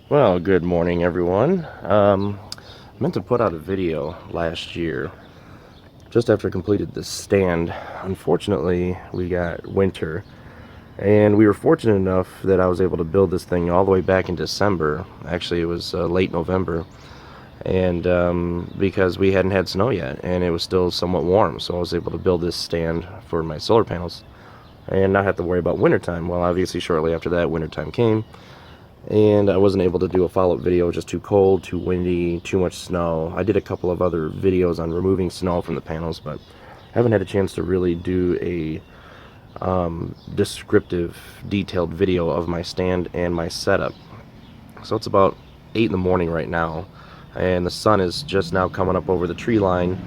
Well, good morning, everyone. I meant to put out a video last year, just after I completed this stand. Unfortunately, we got winter, and we were fortunate enough that I was able to build this thing all the way back in December. Actually, it was late November, and because we hadn't had snow yet, and it was still somewhat warm, so I was able to build this stand for my solar panels and not have to worry about wintertime. Well, obviously, shortly after that, wintertime came, and I wasn't able to do a follow-up video. It was just too cold, too windy, too much snow. I did a couple of other videos on removing snow from the panels, but haven't had a chance to really do a descriptive, detailed video of my stand and my setup. So it's about 8 in the morning right now, and the sun is just now coming up over the tree line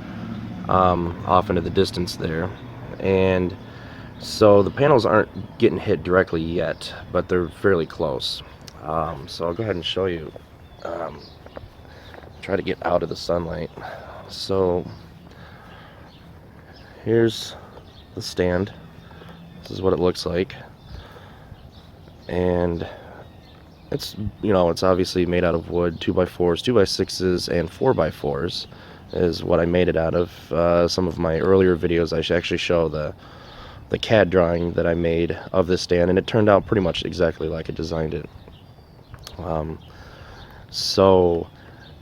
off into the distance there. And so the panels aren't getting hit directly yet, but they're fairly close. So I'll go ahead and show you. Try to get out of the sunlight. So here's the stand. This is what it looks like. And it's, it's obviously made out of wood, 2x4s, 2x6s, and 4x4s is what I made it out of. Some of my earlier videos I should actually show the CAD drawing that I made of this stand, and it turned out pretty much exactly like I designed it. So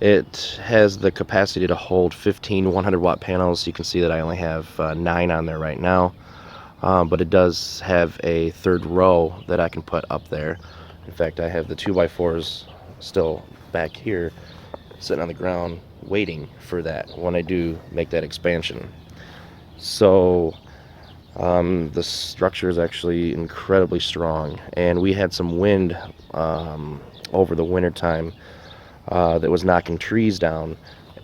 it has the capacity to hold 15 100-watt panels. You can see that I only have 9 on there right now, but it does have a third row that I can put up there. In fact, I have the 2x4s still back here sitting on the ground waiting for that when I do make that expansion. So the structure is actually incredibly strong, and we had some wind over the winter time that was knocking trees down,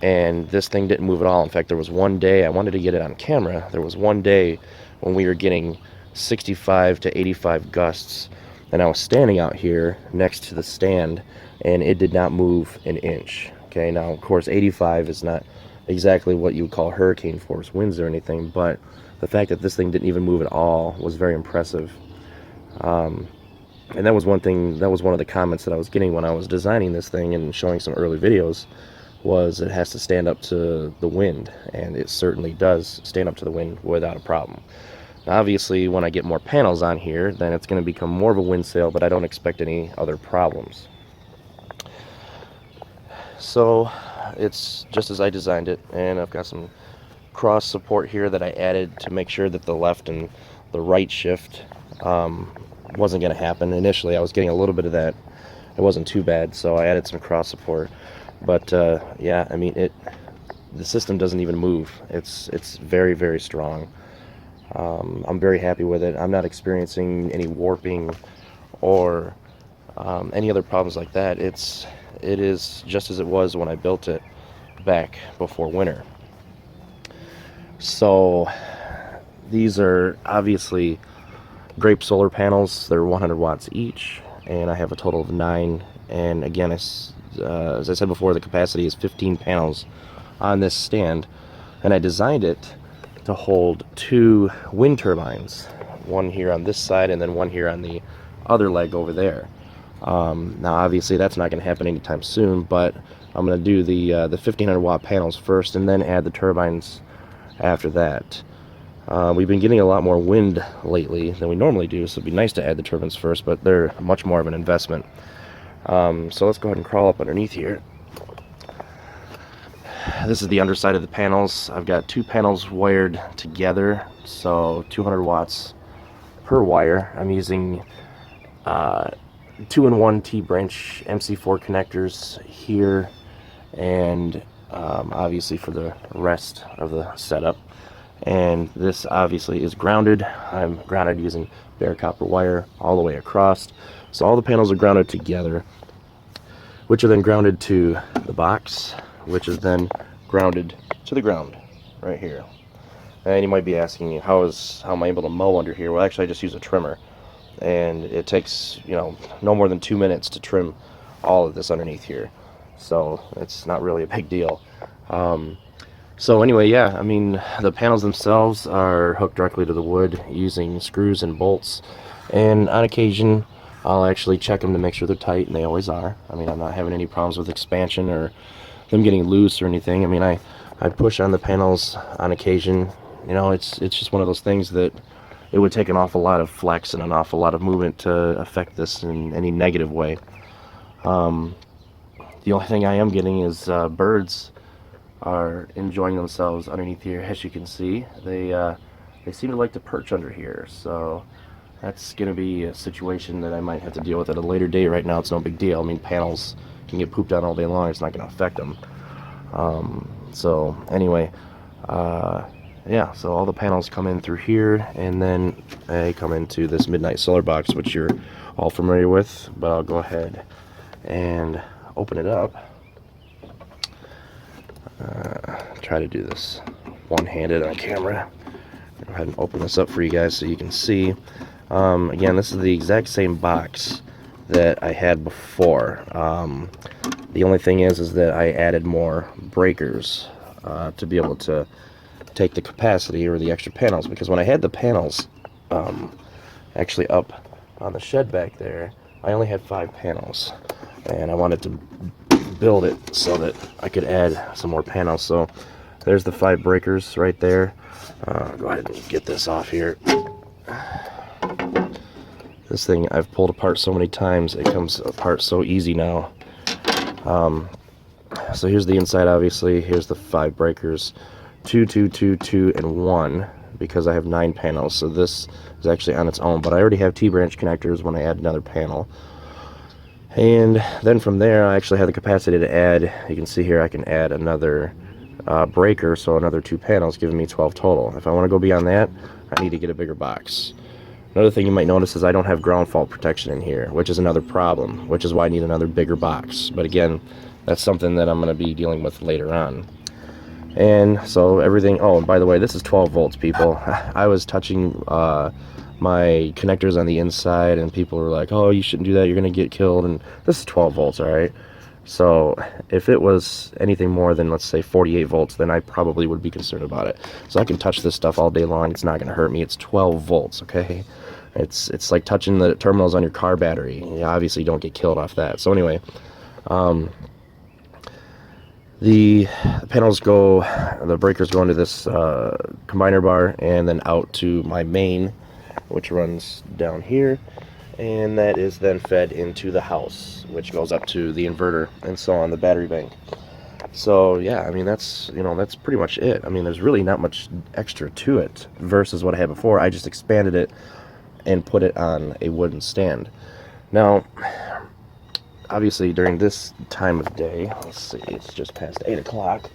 and this thing didn't move at all. In fact, there was one day, I wanted to get it on camera, there was one day when we were getting 65 to 85 gusts, and I was standing out here next to the stand, and it did not move an inch. Okay, now of course 85 is not exactly what you would call hurricane force winds or anything, but the fact that this thing didn't even move at all was very impressive. And that was one thing, that was one of the comments that I was getting when I was designing this thing and showing some early videos, was it has to stand up to the wind, and it certainly does stand up to the wind without a problem. Now, obviously, when I get more panels on here, then it's going to become more of a wind sail, but I don't expect any other problems. So it's just as I designed it, and I've got some cross support here that I added to make sure that the left and the right shift wasn't going to happen. Initially I was getting a little bit of that. It wasn't too bad, so I added some cross support, but yeah, I mean, the system doesn't even move. It's very, very strong. I'm very happy with it. I'm not experiencing any warping or any other problems like that. It is just as it was when I built it back before winter. So these are obviously Grape solar panels. They're 100 watts each, and I have a total of 9. And again, as I said before, the capacity is 15 panels on this stand, and I designed it to hold 2 wind turbines, one here on this side and then one here on the other leg over there. Now obviously that's not going to happen anytime soon, but I'm going to do the 1500 watt panels first and then add the turbines after that. We've been getting a lot more wind lately than we normally do, so it'd be nice to add the turbines first, but they're much more of an investment. So let's go ahead and crawl up underneath here. This is the underside of the panels. I've got 2 panels wired together, so 200 watts per wire. I'm using 2-in-1 T-branch MC4 connectors here, and obviously for the rest of the setup. And this obviously is grounded. I'm grounded using bare copper wire all the way across. So all the panels are grounded together, which are then grounded to the box, which is then grounded to the ground right here. And you might be asking, how am I able to mow under here? Well, actually I just use a trimmer, and it takes, no more than 2 minutes to trim all of this underneath here. So it's not really a big deal. So anyway, yeah, I mean, the panels themselves are hooked directly to the wood using screws and bolts, and on occasion I'll actually check them to make sure they're tight, and they always are. I mean, I'm not having any problems with expansion or them getting loose or anything. I mean, I push on the panels on occasion. You know, it's just one of those things that it would take an awful lot of flex and an awful lot of movement to affect this in any negative way. The only thing I am getting is birds are enjoying themselves underneath here. As you can see, they seem to like to perch under here, so that's going to be a situation that I might have to deal with at a later date. Right now it's no big deal. I mean, panels can get pooped on all day long, it's not going to affect them. So anyway, yeah, so all the panels come in through here, and then they come into this Midnight Solar box, which you're all familiar with, but I'll go ahead and open it up. Try to do this one-handed on camera. Go ahead and open this up for you guys so you can see. Again, this is the exact same box that I had before. The only thing is that I added more breakers to be able to take the capacity or the extra panels, because when I had the panels actually up on the shed back there, I only had 5 panels, and I wanted to build it so that I could add some more panels. So there's the 5 breakers right there. Go ahead and get this off here. This thing I've pulled apart so many times, it comes apart so easy now. So here's the inside, obviously. Here's the 5 breakers, 2, 2, 2, 2, and 1, because I have 9 panels. So this is actually on its own, but I already have T-branch connectors when I add another panel. And then from there, I actually have the capacity to add, you can see here, I can add another breaker, so another 2 panels, giving me 12 total. If I want to go beyond that, I need to get a bigger box. Another thing you might notice is I don't have ground fault protection in here, which is another problem, which is why I need another bigger box. But again, that's something that I'm going to be dealing with later on. And so everything, oh, and by the way, this is 12 volts, people. I was touching my connectors on the inside, and people were like, oh, you shouldn't do that, you're going to get killed. And this is 12 volts, all right? So if it was anything more than, let's say, 48 volts, then I probably would be concerned about it. So I can touch this stuff all day long. It's not going to hurt me. It's 12 volts, okay? It's like touching the terminals on your car battery. You obviously don't get killed off that. So anyway, the panels go, the breakers go into this combiner bar and then out to my main, which runs down here. And that is then fed into the house, which goes up to the inverter and so on, the battery bank. So yeah, I mean, that's, you know, that's pretty much it. I mean, there's really not much extra to it versus what I had before. I just expanded it and put it on a wooden stand. Now, obviously during this time of day, let's see, it's just past 8 o'clock.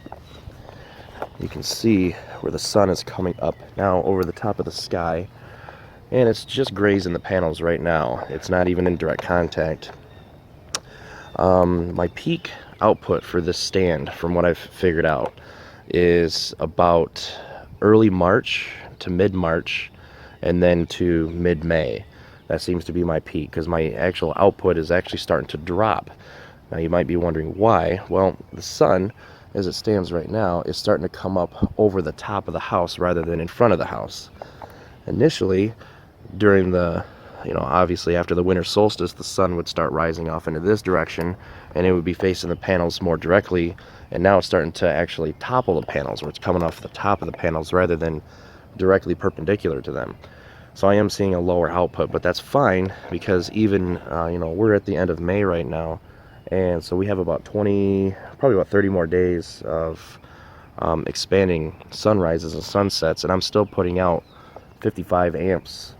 You can see where the sun is coming up now over the top of the sky. And it's just grazing the panels right now. It's not even in direct contact. My peak output for this stand, from what I've figured out, is about early March to mid-March, and then to mid-May. That seems to be my peak, because my actual output is actually starting to drop. Now you might be wondering why. Well, the sun, as it stands right now, is starting to come up over the top of the house rather than in front of the house. Initially, during the, you know, obviously after the winter solstice, the sun would start rising off into this direction, and it would be facing the panels more directly, and now it's starting to actually topple the panels, where it's coming off the top of the panels rather than directly perpendicular to them. So I am seeing a lower output, but that's fine, because even, you know, we're at the end of May right now, and so we have about 20, probably about 30 more days of expanding sunrises and sunsets, and I'm still putting out 55 amps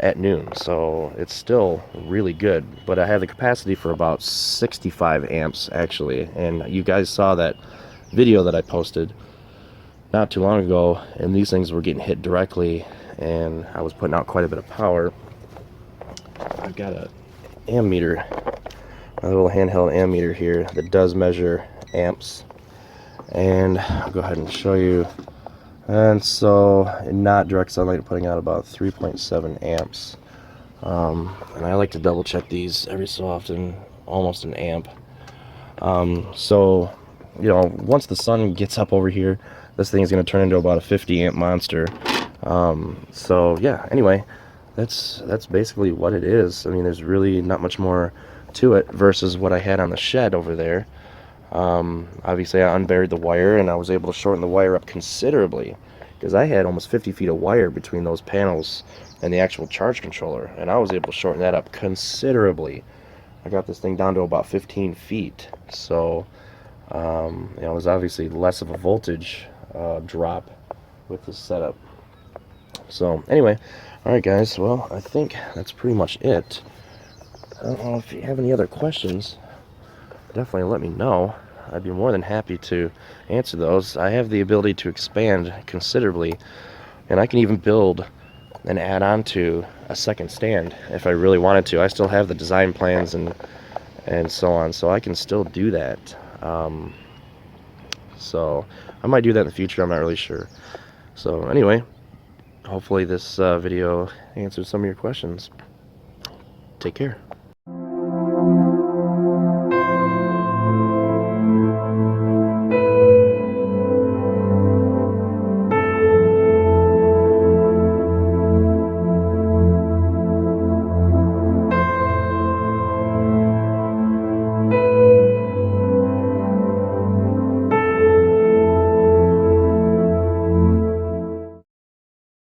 at noon, so it's still really good. But I have the capacity for about 65 amps actually, and you guys saw that video that I posted not too long ago, and these things were getting hit directly, and I was putting out quite a bit of power. I've got a ammeter, a little handheld ammeter here that does measure amps, and I'll go ahead and show you. And so, in not direct sunlight, putting out about 3.7 amps. And I like to double check these every so often, almost an amp. So, you know, once the sun gets up over here, this thing is going to turn into about a 50 amp monster. So, yeah, anyway, that's basically what it is. I mean, there's really not much more to it versus what I had on the shed over there. Obviously I unburied the wire and I was able to shorten the wire up considerably, because I had almost 50 feet of wire between those panels and the actual charge controller, and I was able to shorten that up considerably. I got this thing down to about 15 feet, so you know, there's obviously less of a voltage drop with this setup. So anyway, alright guys, well, I think that's pretty much it. I don't know if you have any other questions, definitely let me know. I'd be more than happy to answer those. I have the ability to expand considerably, and I can even build and add on to a second stand if I really wanted to. I still have the design plans and so on, so I can still do that. So I might do that in the future, I'm not really sure. So anyway, hopefully this video answers some of your questions. Take care.